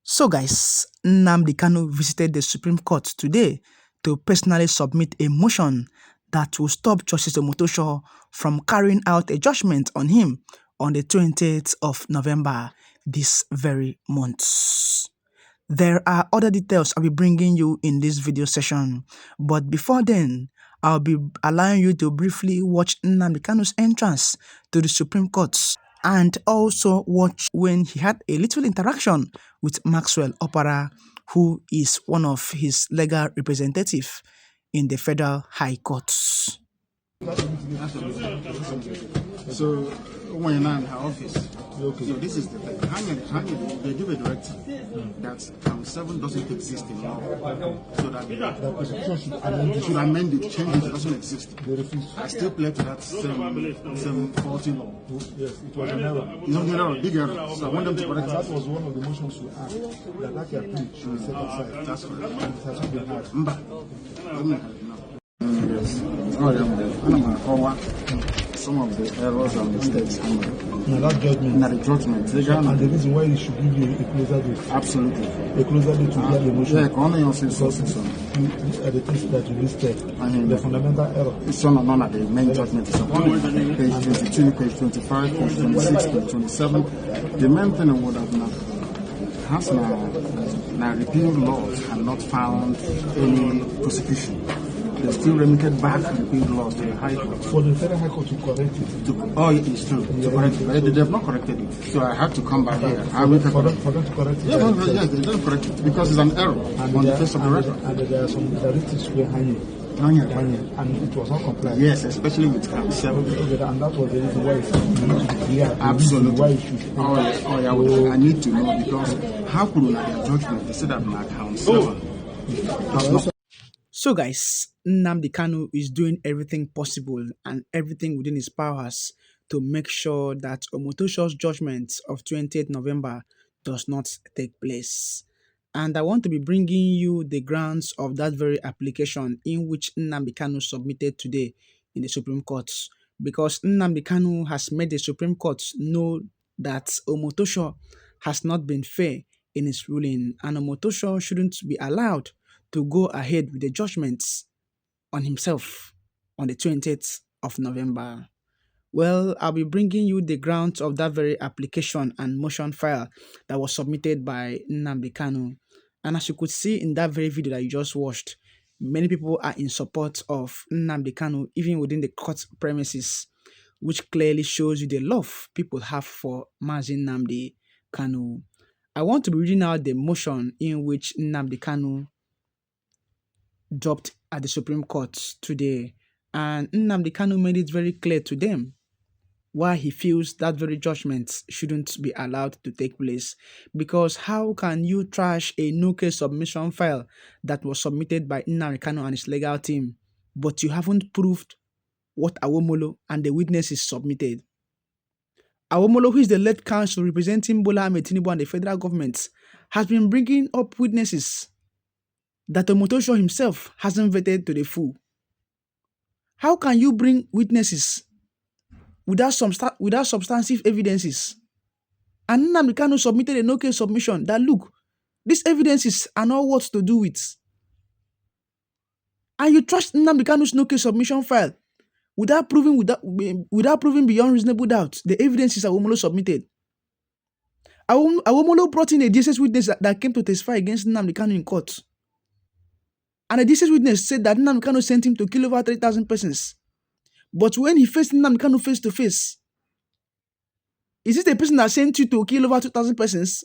So guys, Nnamdi Kanu visited the Supreme Court today to personally submit a motion that will stop Justice Omotosho from carrying out a judgment on him on the 20th of November this very month. There are other details I'll be bringing you in this video session, but before then, I'll be allowing you to briefly watch Nnamdi Kanu's entrance to the Supreme Court and also watch when he had a little interaction with Maxwell Opara, who is one of his legal representatives in the Federal High Court. So when you're in her office, okay. So this is the thing. They give a directive that Count 7 doesn't exist in law. So that the should amend it, change it, it doesn't exist. They refuse. I still play to that same faulty law. Yes, it was an error. It's not an error, big error. So I want them to correct it. That was one of the motions we asked, that appeal should be set aside. That's correct. And it has not been had. Yes. Some of the errors and mistakes in that judgment. In the judgment. And the reason why it should give you a closer date. Absolutely. A closer date to get the motion. Yeah, only on sources. These are the things that you listed. The fundamental error. It's none at the main judgment. It's upon page 22, page 25, page 26, page 27. The main thing would have not has now repealed laws and not found any prosecution. They still remitted back repealed laws to the High Court. For the Federal High Court to correct it. Oh, it's true. To correct it. They have not corrected it. So I had to come back here. For them to correct it? Yes, they didn't correct it because it's an error on the face of the record. And there are some directives were hanging. And it was not compliant. Yes, especially with Count 7. And that was the reason why it needs to be clear. Absolutely. Why it should. I need to know because how could their judgment they said that my Count 7 So guys, Nnamdi Kanu is doing everything possible and everything within his powers to make sure that Omotosho's judgment of 20th November does not take place. And I want to be bringing you the grounds of that very application in which Nnamdi Kanu submitted today in the Supreme Court, because Nnamdi Kanu has made the Supreme Court know that Omotosho has not been fair in his ruling, and Omotosho shouldn't be allowed to go ahead with the judgments on himself on the 20th of November. Well, I'll be bringing you the grounds of that very application and motion file that was submitted by Nnamdi Kanu. And as you could see in that very video that you just watched, many people are in support of Nnamdi Kanu even within the court premises, which clearly shows you the love people have for Mazi Nnamdi Kanu. I want to be reading out the motion in which Nnamdi Kanu dropped at the Supreme Court today, and Nnamdi Kanu made it very clear to them why he feels that very judgment shouldn't be allowed to take place. Because how can you trash a no-case submission file that was submitted by Nnamdi Kanu and his legal team, but you haven't proved what Awomolo and the witnesses submitted? Awomolo, who is the lead counsel representing Bola and Tinubu and the federal government, has been bringing up witnesses that Omotosho himself hasn't vetted to the full. How can you bring witnesses without substantive evidences? And Nnamdi Kanu submitted a no-case submission that, look, these evidences are not what to do with. And you trust Nnamdi Kanu's no-case submission file without proving beyond reasonable doubt the evidences Awomolo submitted. Awomolo brought in a DSS witness that came to testify against Nnamdi Kanu in court. And a DSS witness said that Nnamdi Kanu sent him to kill over 3,000 persons. But when he faced Nnamdi Kanu face to face, is it the person that sent you to kill over 2,000 persons?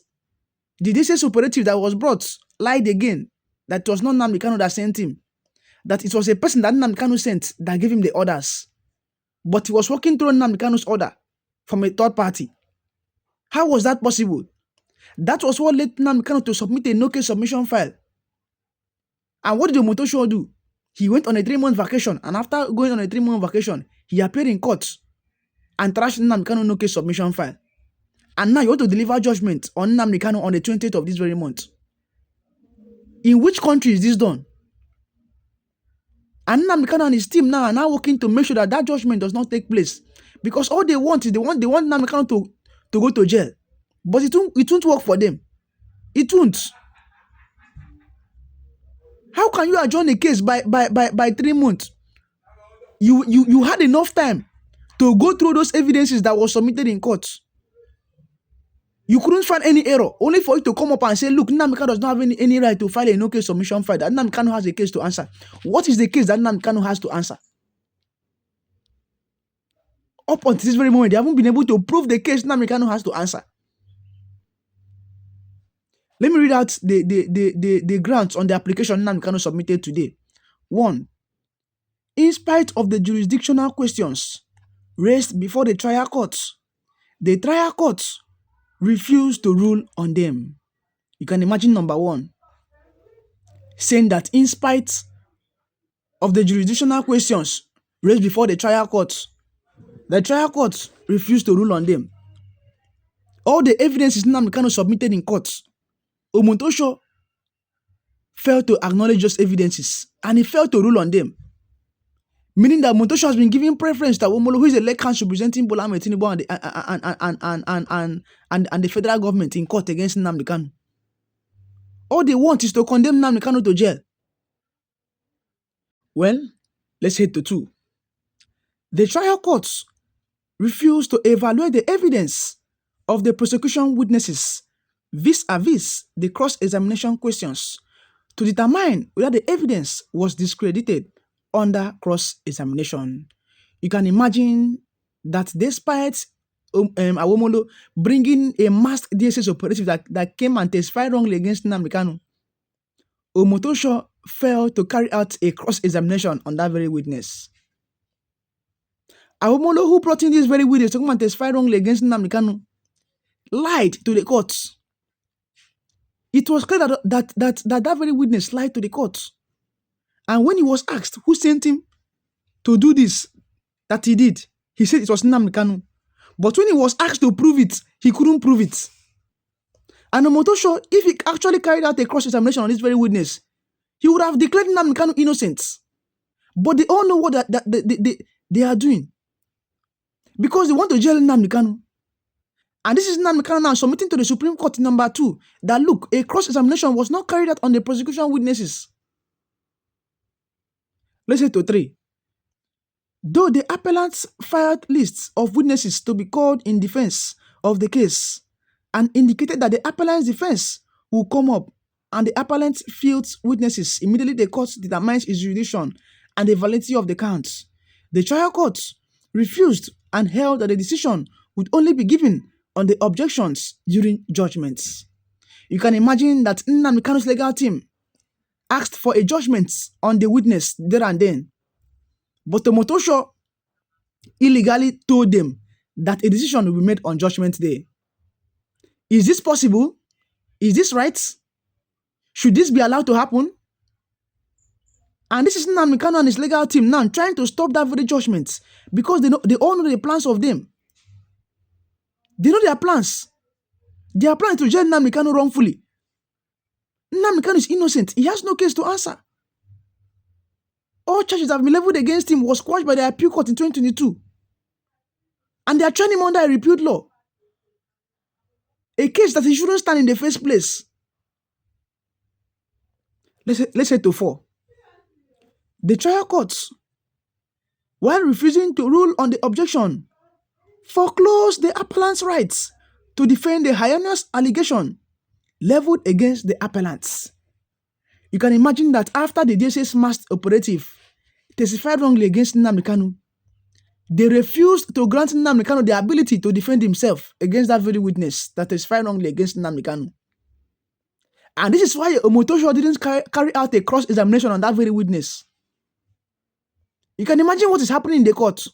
The DSS operative that was brought lied again, that it was not Nnamdi Kanu that sent him, that it was a person that Nnamdi Kanu sent that gave him the orders. But he was working through Nnamdi Kanu's order from a third party. How was that possible? That was what led Nnamdi Kanu to submit a no-case submission file. And what did Omotosho do? He went on a 3-month vacation, and after going on a 3-month vacation, he appeared in court and trashed Nnamdi Kanu no-case submission file. And now you want to deliver judgment on Nnamdi Kanu on the 20th of this very month. In which country is this done? And Nnamdi Kanu and his team now are now working to make sure that that judgment does not take place. Because all they want is they want Nnamdi Kanu to go to jail. But it won't work for them. It won't. How can you adjourn a case by 3 months? You had enough time to go through those evidences that was submitted in court. You couldn't find any error, only for it to come up and say, look, Nnamdi Kanu does not have any right to file a no-case submission file. That Nnamdi Kanu has a case to answer. What is the case that Nnamdi Kanu has to answer? Up until this very moment, they haven't been able to prove the case Nnamdi Kanu has to answer. Let me read out the grounds on the application Nnamdi Kanu submitted today. 1. In spite of the jurisdictional questions raised before the trial courts refused to rule on them. You can imagine number 1 saying that in spite of the jurisdictional questions raised before the trial courts refused to rule on them. All the evidences Nnamdi Kanu submitted in court, Omotosho failed to acknowledge those evidences and he failed to rule on them. Meaning that Omotosho has been giving preference to Awomolo, who is the late counsel representing Bola and Tinubu and the federal government in court against Nnamdi Kanu. All they want is to condemn Nnamdi Kanu to jail. Well, let's head to 2. The trial courts refused to evaluate the evidence of the prosecution witnesses vis-a-vis the cross-examination questions to determine whether the evidence was discredited under cross-examination. You can imagine that despite Awomolo bringing a masked DSS operative that came and testified wrongly against Nnamdi Kanu, Omotosho failed to carry out a cross-examination on that very witness. Awomolo, who brought in this very witness to come and testify wrongly against Nnamdi Kanu, lied to the courts. It was clear that very witness lied to the courts. And when he was asked who sent him to do this, that he did, he said it was Nnamdi Kanu. But when he was asked to prove it, he couldn't prove it. And Omotosho, if he actually carried out a cross-examination on this very witness, he would have declared Nnamdi Kanu innocent. But they all know what they are doing. Because they want to jail Nnamdi Kanu. And this is Nnamdi Kanu now submitting to the Supreme Court number 2 that look, a cross-examination was not carried out on the prosecution witnesses. Let's head to 3. Though the appellants filed lists of witnesses to be called in defense of the case and indicated that the appellant's defense will come up and the appellant fields witnesses, immediately the court determines its jurisdiction and the validity of the counts. The trial court refused and held that the decision would only be given on the objections during judgments. You can imagine that Nnamdi Kanu's legal team asked for a judgment on the witness there and then. But Omotosho illegally told them that a decision will be made on judgment day. Is this possible? Is this right? Should this be allowed to happen? And this is Nnamdi Kanu and his legal team now trying to stop that very judgment because they all know the plans of them. They know their plans. They are planning to jail Nnamdi Kanu wrongfully. Nnamdi Kanu is innocent. He has no case to answer. All charges that have been leveled against him was quashed by the appeal court in 2022. And they are trying him under a repealed law. A case that he shouldn't stand in the first place. Let's head to 4. The trial courts, while refusing to rule on the objection, foreclosed the appellant's rights to defend the heinous allegation leveled against the appellants. You can imagine that after the DSS masked operative testified wrongly against Nnamdi Kanu, they refused to grant Nnamdi Kanu the ability to defend himself against that very witness that testified wrongly against Nnamdi Kanu. And this is why Omotosho didn't carry out a cross-examination on that very witness. You can imagine what is happening in the court.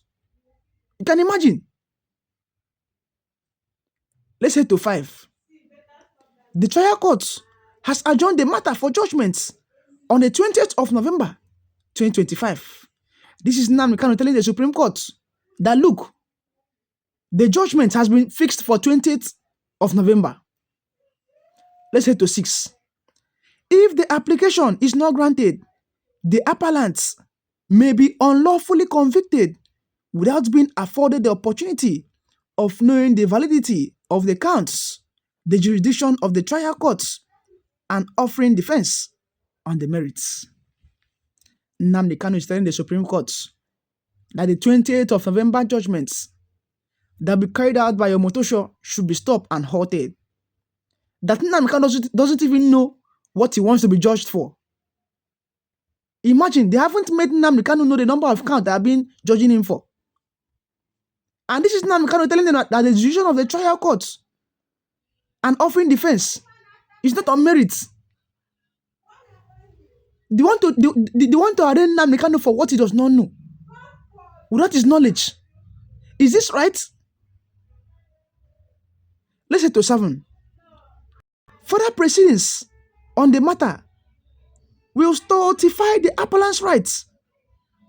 You can imagine. Let's head to 5. The trial court has adjourned the matter for judgment on the 20th of November, 2025. This is Nnamdi Kanu telling the Supreme Court that, look, the judgment has been fixed for 20th of November. Let's head to 6. If the application is not granted, the appellants may be unlawfully convicted without being afforded the opportunity of knowing the validity of the counts, the jurisdiction of the trial courts, and offering defense on the merits. Nnamdi Kanu is telling the Supreme Court that the 28th of November judgments that be carried out by Omotosho should be stopped and halted. That Nnamdi Kanu doesn't even know what he wants to be judged for. Imagine, they haven't made Nnamdi Kanu know the number of counts they have been judging him for. And this is Nnamdi Kanu telling them that the decision of the trial courts and offering defense is not on merit. They want to arraign Nnamdi Kanu for what he does not know, without his knowledge. Is this right? Listen to 7. Further proceedings on the matter will stultify the appellant's rights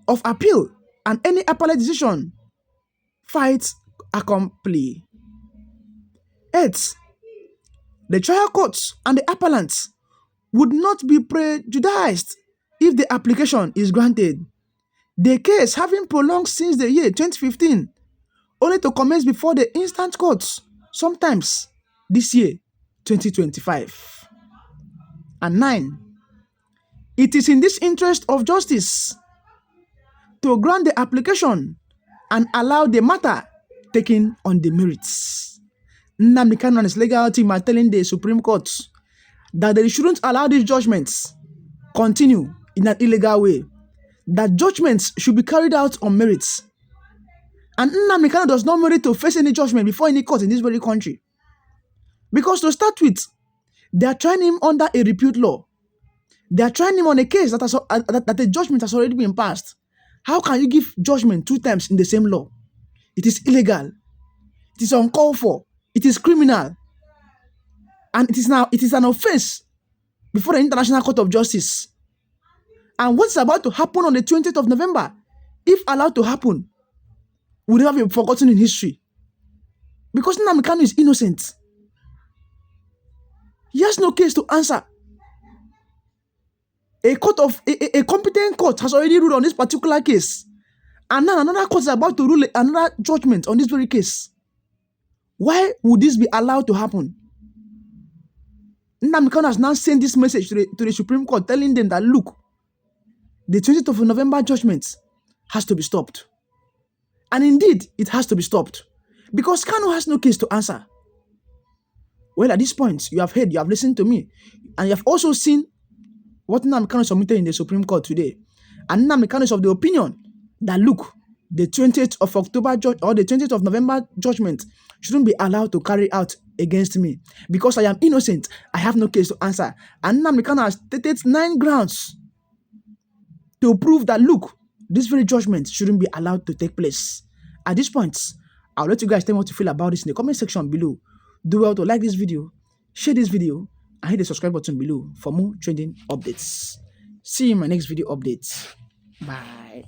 of appeal and any appellate decision fight accompli. 8. The trial courts and the appellants would not be prejudiced if the application is granted. The case having prolonged since the year 2015, only to commence before the instant courts sometimes this year, 2025. And 9. It is in this interest of justice to grant the application and allow the matter taken on the merits. Nnamdi Kanu and his legal team are telling the Supreme Court that they shouldn't allow these judgments continue in an illegal way. That judgments should be carried out on merits. And Nnamdi Kanu does not merit to face any judgment before any court in this very country. Because to start with, they are trying him under a repute law. They are trying him on a case that the judgment has already been passed. How can you give judgment 2 times in the same law? It is illegal. It is uncalled for. It is criminal. And it is an offense before the International Court of Justice. And what's about to happen on the 20th of November, if allowed to happen, would never be forgotten in history. Because Nnamdi Kanu is innocent. He has no case to answer. A competent court has already ruled on this particular case. And now another court is about to rule another judgment on this very case. Why would this be allowed to happen? Nnamdi Kanu has now sent this message to the Supreme Court telling them that, look, the 20th of November judgment has to be stopped. And indeed, it has to be stopped. Because Kanu has no case to answer. Well, at this point, you have heard, you have listened to me, and you have also seen what Nnamdi Kanu submitted in the Supreme Court today. And Nnamdi Kanu is of the opinion that, look, the 20th of October or the 20th of November judgment shouldn't be allowed to carry out against me. Because I am innocent, I have no case to answer. And Nnamdi Kanu has stated 9 grounds to prove that, look, this very judgment shouldn't be allowed to take place. At this point, I'll let you guys tell me what you feel about this in the comment section below. Do well to like this video, share this video, and hit the subscribe button below for more trending updates. See you in my next video updates. Bye.